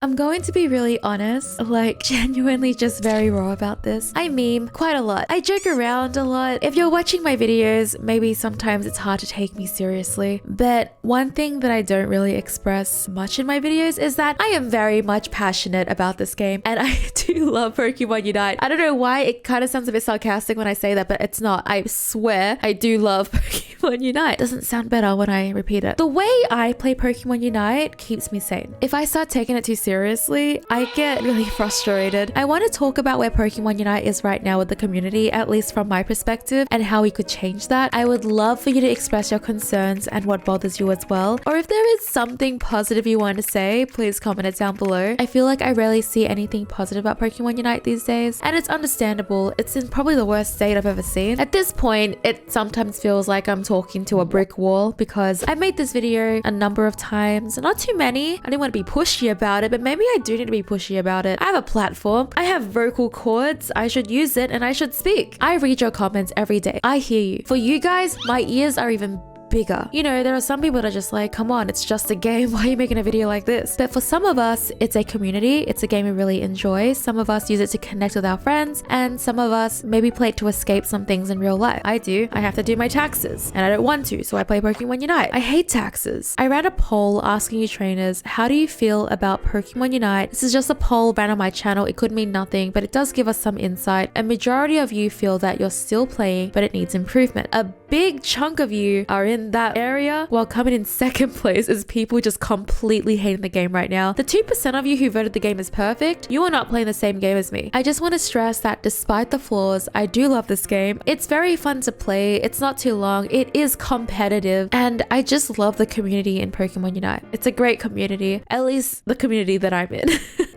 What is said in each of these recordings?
I'm going to be really honest, like genuinely just very raw about this. I meme quite a lot. I joke around a lot. If you're watching my videos, maybe sometimes it's hard to take me seriously. But one thing that I don't really express much in my videos is that I am very much passionate about this game and I do love Pokemon Unite. I don't know why it kind of sounds a bit sarcastic when I say that, but it's not. I swear I do love Pokemon Unite. Doesn't sound better when I repeat it. The way I play Pokemon Unite keeps me sane. If I start taking it too seriously, I get really frustrated. I want to talk about where Pokemon Unite is right now with the community, at least from my perspective, and how we could change that. I would love for you to express your concerns and what bothers you as well. Or if there is something positive you want to say, please comment it down below. I feel like I rarely see anything positive about Pokemon Unite these days, and it's understandable. It's in probably the worst state I've ever seen. At this point, it sometimes feels like I'm talking to a brick wall because I've made this video a number of times, not too many. I didn't want to be pushy about it, but maybe I do need to be pushy about it. I have a platform. I have vocal cords. I should use it and I should speak. I read your comments every day. I hear you. For you guys, my ears are even bigger. You know, there are some people that are just like, come on, it's just a game. Why are you making a video like this? But for some of us, it's a community. It's a game we really enjoy. Some of us use it to connect with our friends, and some of us maybe play it to escape some things in real life. I do. I have to do my taxes and I don't want to, so I play Pokemon Unite. I hate taxes. I ran a poll asking you trainers, how do you feel about Pokemon Unite? This is just a poll ran on my channel. It could mean nothing, but it does give us some insight. A majority of you feel that you're still playing, but it needs improvement. A big chunk of you are in that area, while coming in second place is people just completely hating the game right now. The 2% of you who voted the game is perfect, you are not playing the same game as me. I just want to stress that despite the flaws, I do love this game. It's very fun to play. It's not too long. It is competitive, and I just love the community in Pokemon Unite. It's a great community, at least the community that I'm in.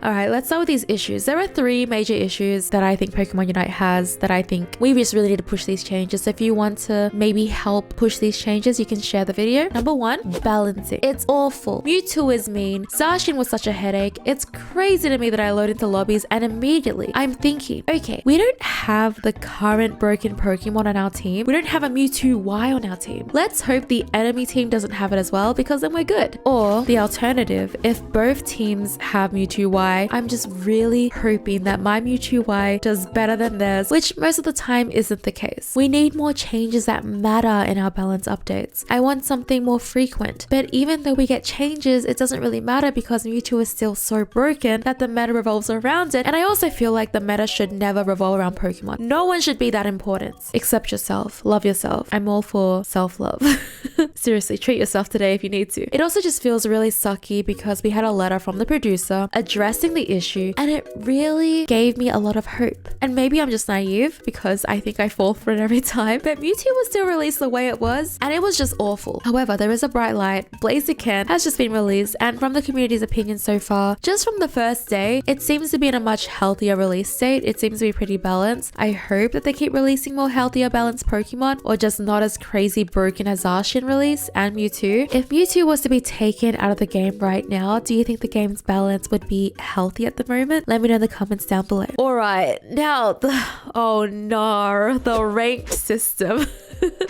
Alright, let's start with these issues. There are 3 major issues that I think Pokemon Unite has that I think we just really need to push these changes. If you want to maybe help push these changes, you can share the video. Number 1, balancing. It's awful. Mewtwo is mean. Zacian was such a headache. It's crazy to me that I load into lobbies and immediately I'm thinking, okay, we don't have the current broken Pokemon on our team. We don't have a Mewtwo Y on our team. Let's hope the enemy team doesn't have it as well, because then we're good. Or the alternative, if both teams have Mewtwo Y, I'm just really hoping that my Mewtwo Y does better than theirs, which most of the time isn't the case. We need more changes that matter in our balance updates. I want something more frequent, but even though we get changes, it doesn't really matter because Mewtwo is still so broken that the meta revolves around it. And I also feel like the meta should never revolve around Pokemon. No one should be that important except yourself. Love yourself. I'm all for self-love. Seriously, treat yourself today if you need to. It also just feels really sucky because we had a letter from the producer addressing the issue, and it really gave me a lot of hope. And maybe I'm just naive because I think I fall for it every time, but Mewtwo was still released the way it was, and it was just awful. However, there is a bright light. Blaziken has just been released, and from the community's opinion so far, just from the first day, it seems to be in a much healthier release state. It seems to be pretty balanced. I hope that they keep releasing more healthier, balanced Pokemon, or just not as crazy broken as Zacian release and Mewtwo. If Mewtwo was to be taken out of the game right now, do you think the game's balance would be healthy at the moment? Let me know in the comments down below. Alright, now oh no, the ranked system.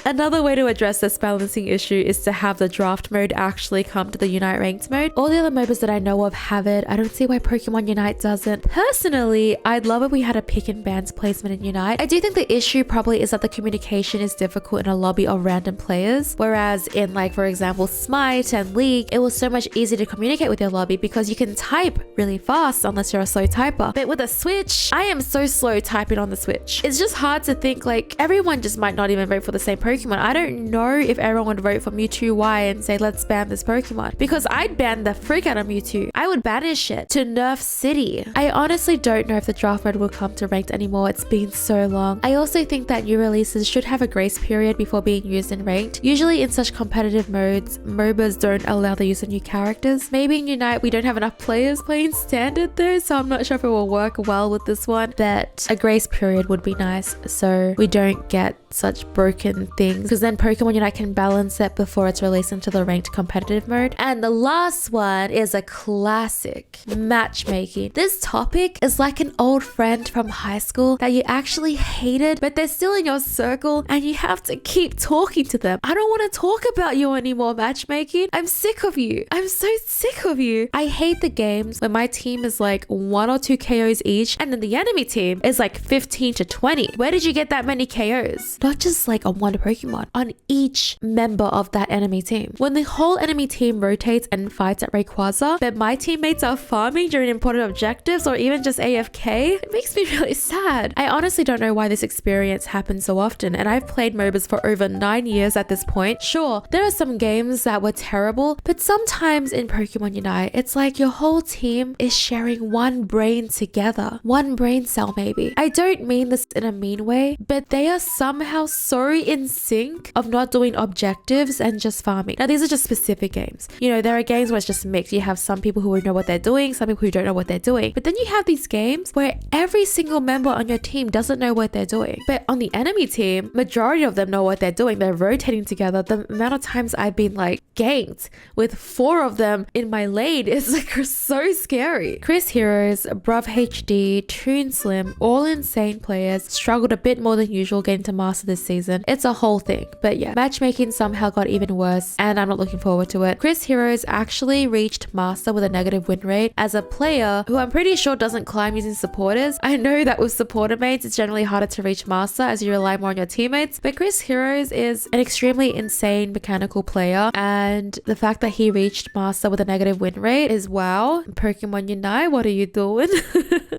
Another way to address this balancing issue is to have the draft mode actually come to the Unite ranked mode. All the other MOBAs that I know of have it. I don't see why Pokemon Unite doesn't. Personally, I'd love if we had a pick and bans placement in Unite. I do think the issue probably is that the communication is difficult in a lobby of random players, whereas in, like, for example, Smite and League, it was so much easier to communicate with your lobby because you can type really fast unless you're a slow typer. But with a Switch, I am so slow typing on the Switch. It's just hard to think, like, everyone just might not even vote for the same Pokemon. I don't know if everyone would vote for Mewtwo Y and say let's ban this Pokemon, because I'd ban the freak out of Mewtwo. I would banish it to Nerf City. I honestly don't know if the draft mode will come to ranked anymore. It's been so long. I also think that new releases should have a grace period before being used in ranked. Usually in such competitive modes, MOBAs don't allow the use of new characters. Maybe in Unite we don't have enough players playing standard though, so I'm not sure if it will work well with this one, but a grace period would be nice so we don't get not such broken things, because then Pokemon Unite can balance it before it's released into the ranked competitive mode. And the last one is a classic: matchmaking. This topic is like an old friend from high school that you actually hated, but they're still in your circle and you have to keep talking to them. I don't want to talk about you anymore, matchmaking. I'm sick of you. I'm so sick of you. I hate the games where my team is like 1 or 2 KOs each and then the enemy team is like 15 to 20. Where did you get that many KOs? Not just like on one Pokemon, on each member of that enemy team. When the whole enemy team rotates and fights at Rayquaza, but my teammates are farming during important objectives or even just AFK, it makes me really sad. I honestly don't know why this experience happens so often, and I've played MOBAs for over 9 years at this point. Sure, there are some games that were terrible, but sometimes in Pokemon Unite, it's like your whole team is sharing one brain together. One brain cell maybe. I don't mean this in a mean way, but they are somehow so in sync of not doing objectives and just farming. Now, these are just specific games. You know, there are games where it's just mixed. You have some people who know what they're doing, some people who don't know what they're doing. But then you have these games where every single member on your team doesn't know what they're doing. But on the enemy team, majority of them know what they're doing. They're rotating together. The amount of times I've been like ganked with 4 of them in my lane is like so scary. Chris Heroes, Bruv HD, Toon Slim, all insane players, struggled a bit more than usual getting to Master this season. It's a whole thing. But yeah, matchmaking somehow got even worse and I'm not looking forward to it. Chris Heroes actually reached Master with a negative win rate as a player who I'm pretty sure doesn't climb using supporters. I know that with supporter mates, it's generally harder to reach Master as you rely more on your teammates, but Chris Heroes is an extremely insane mechanical player, and the fact that he reached Master with a negative win rate is wow. Pokemon Unite, what are you doing?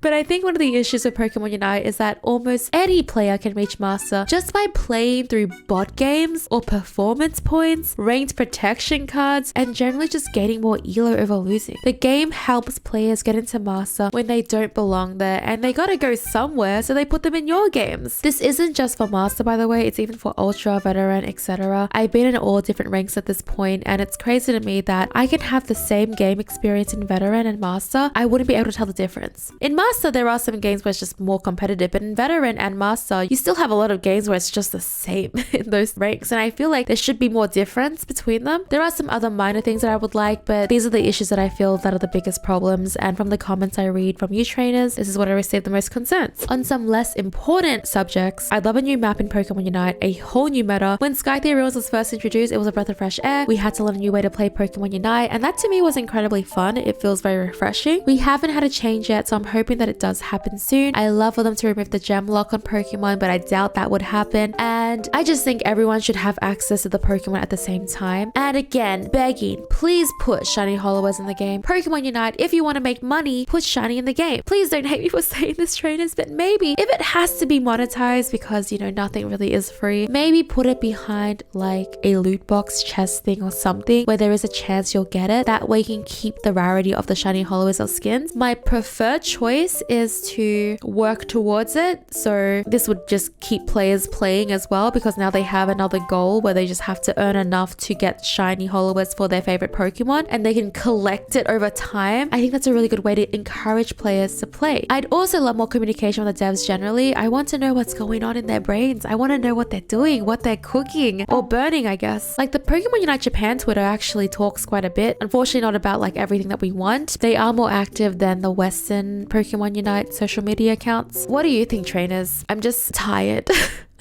But I think one of the issues with Pokemon Unite is that almost any player can reach Master just by playing through bot games or performance points, ranked protection cards, and generally just gaining more elo over losing. The game helps players get into Master when they don't belong there and they gotta go somewhere, so they put them in your games. This isn't just for Master, by the way, it's even for Ultra, Veteran, etc. I've been in all different ranks at this point, and it's crazy to me that I can have the same game experience in Veteran and Master. I wouldn't be able to tell the difference. In Master, there are some games where it's just more competitive, but in Veteran and Master, you still have a lot of games where it's just the same in those ranks, and I feel like there should be more difference between them. There are some other minor things that I would like, but these are the issues that I feel that are the biggest problems, and from the comments I read from you trainers, this is what I received the most concerns. On some less important subjects, I'd love a new map in Pokemon Unite, a whole new meta. When Skythea Realms was first introduced, it was a breath of fresh air. We had to learn a new way to play Pokemon Unite, and that to me was incredibly fun. It feels very refreshing. We haven't had a change yet, so I'm hoping that it does happen soon. I love for them to remove the gem lock on Pokemon, but I doubt that would happen, and I just think everyone should have access to the Pokemon at the same time. And again, begging, please put shiny Holowas in the game. Pokemon Unite, if you want to make money, put shiny in the game. Please don't hate me for saying this, trainers, but maybe if it has to be monetized, because you know nothing really is free, maybe put it behind like a loot box chest thing or something where there is a chance you'll get it. That way you can keep the rarity of the shiny Holowas or skins. My preferred choice is to work towards it, so this would just keep players playing as well, because now they have another goal where they just have to earn enough to get shiny Holowas for their favorite Pokemon, and they can collect it over time. I think that's a really good way to encourage players to play. I'd also love more communication with the devs generally. I want to know what's going on in their brains. I want to know what they're doing, what they're cooking or burning, I guess. Like the Pokemon Unite Japan Twitter actually talks quite a bit. Unfortunately, not about like everything that we want. They are more active than the Western Pokemon Unite social media accounts. What do you think, trainers? I'm just tired.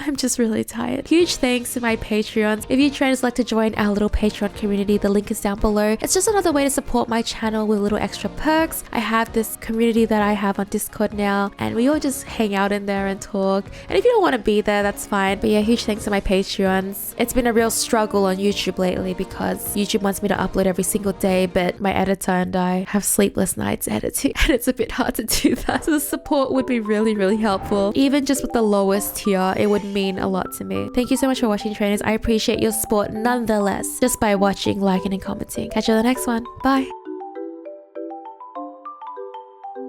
I'm just really tired. Huge thanks to my Patreons. If you trainers like to join our little Patreon community, the link is down below. It's just another way to support my channel with little extra perks. I have this community that I have on Discord now, and we all just hang out in there and talk. And if you don't want to be there, that's fine. But yeah, huge thanks to my Patreons. It's been a real struggle on YouTube lately because YouTube wants me to upload every single day, but my editor and I have sleepless nights editing, and it's a bit hard to do that. So the support would be really, really helpful. Even just with the lowest tier, it would mean a lot to me. Thank you so much for watching, trainers. I appreciate your support nonetheless, just by watching, liking, and commenting. Catch you on the next one. Bye.